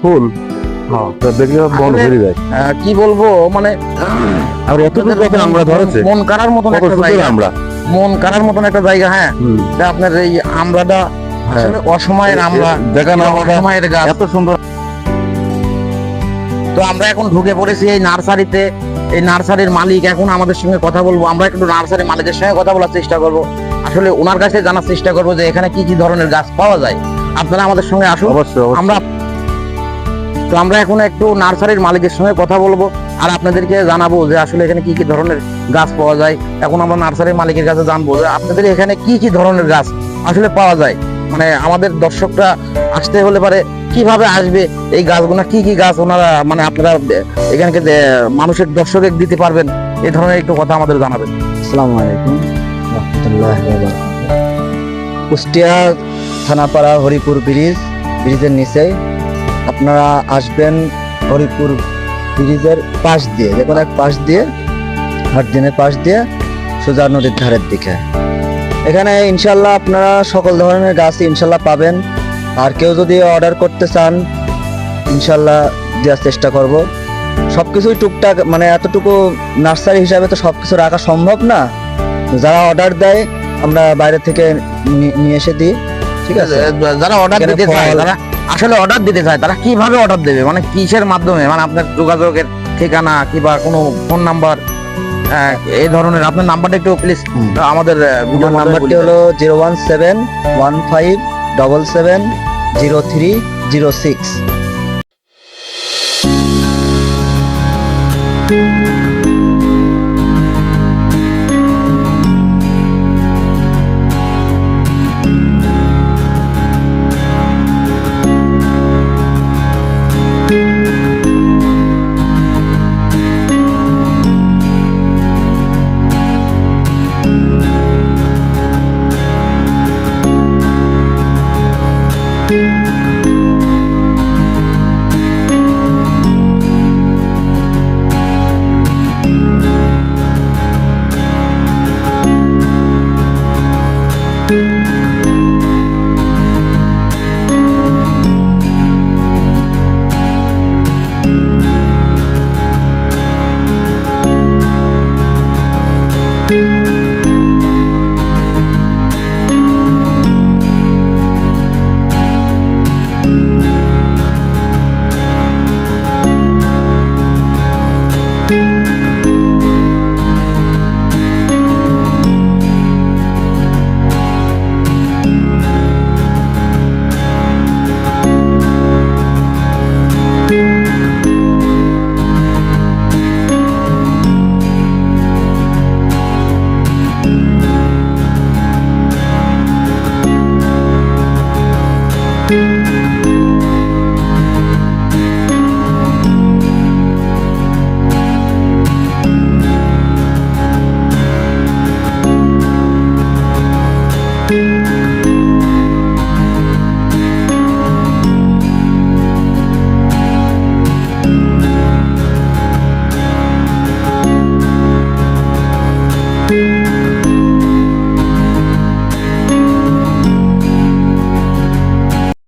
ফুল দেখলে মন ভরে যায়। কি বলবো মানে আর এতটুকু দেখেন আমরা ধরেছে মন কাড়ার মতন কত একটা সুন্দর জায়গা, আমরা। মন কাড়ার মতন একটা জায়গা। হ্যাঁ, তা আপনার এই আমড়াটা আসলে অসময়ের আমড়া, দেখেন অসময়ের গাছ, এত সুন্দর। তো আমরা এখন ঢুকে পড়েছি এই নার্সারিতে। এই নার্সারির মালিক এখন আমাদের সঙ্গে কথা বলবো। আমরা একটু নার্সারির মালিকের সঙ্গে কথা বলার চেষ্টা করব, আসলে ওনার কাছে জানার চেষ্টা করব যে এখানে কি কি ধরনের গাছ পাওয়া যায়। আপনারা আমাদের সঙ্গে আসুন। অবশ্যই আমরা এখন একটু নার্সারির মালিকের সঙ্গে কথা বলবো আর আপনাদেরকে জানাবো যে আসলে এখানে কি কি ধরনের গাছ পাওয়া যায়। এখন আমরা নার্সারির মালিকের কাছে জানবো যে আপনাদের এখানে কি কি ধরনের গাছ আসলে পাওয়া যায়, মানে আমাদের দর্শকরা আসতে হলে পারে কিভাবে আসবে, এই গাছগুলো কি কি গাছ ওনারা মানে আপনারা এখানকে মানুষের দর্শকে দিতে পারবেন, এই ধরনের একটু কথা আমাদের জানাবেন। আসসালামু আলাইকুম রহমতুল্লাহ। কুষ্টিয়া থানাপাড়া হরিপুর ব্রিজের নিচে আপনারা আসবেন। হরিপুর ব্রিজের পাশ দিয়ে, যে কোনো এক পাশ দিয়ে, হাটদিনের পাশ দিয়ে সোজা নদীর ধারের দিকে। এখানে ইনশাল্লাহ আপনারা সকল ধরনের গাছ ইনশাল্লাহ পাবেন। আর কেউ যদি অর্ডার করতে চান ইনশাল্লাহ দেওয়ার চেষ্টা করব। সবকিছুই টুকটাক, মানে এতটুকু নার্সারি হিসাবে তো সবকিছু রাখা সম্ভব না। যারা অর্ডার দেয় আমরা বাইরে থেকে নিয়ে এসে দিই। ঠিক আছে, যারা অর্ডার এখানে দিতে চায়, ফল- যারা আসলে অর্ডার দিতে চায় তারা কিভাবে অর্ডার দেবে, মানে কিসের মাধ্যমে, মানে আপনার যোগাযোগের ঠিকানা কিংবা কোনো ফোন নাম্বার, এই ধরনের আপনার নাম্বারটা একটু প্লিজ আমাদের ভিডিও আমার নাম্বারটি হলো 01715770306।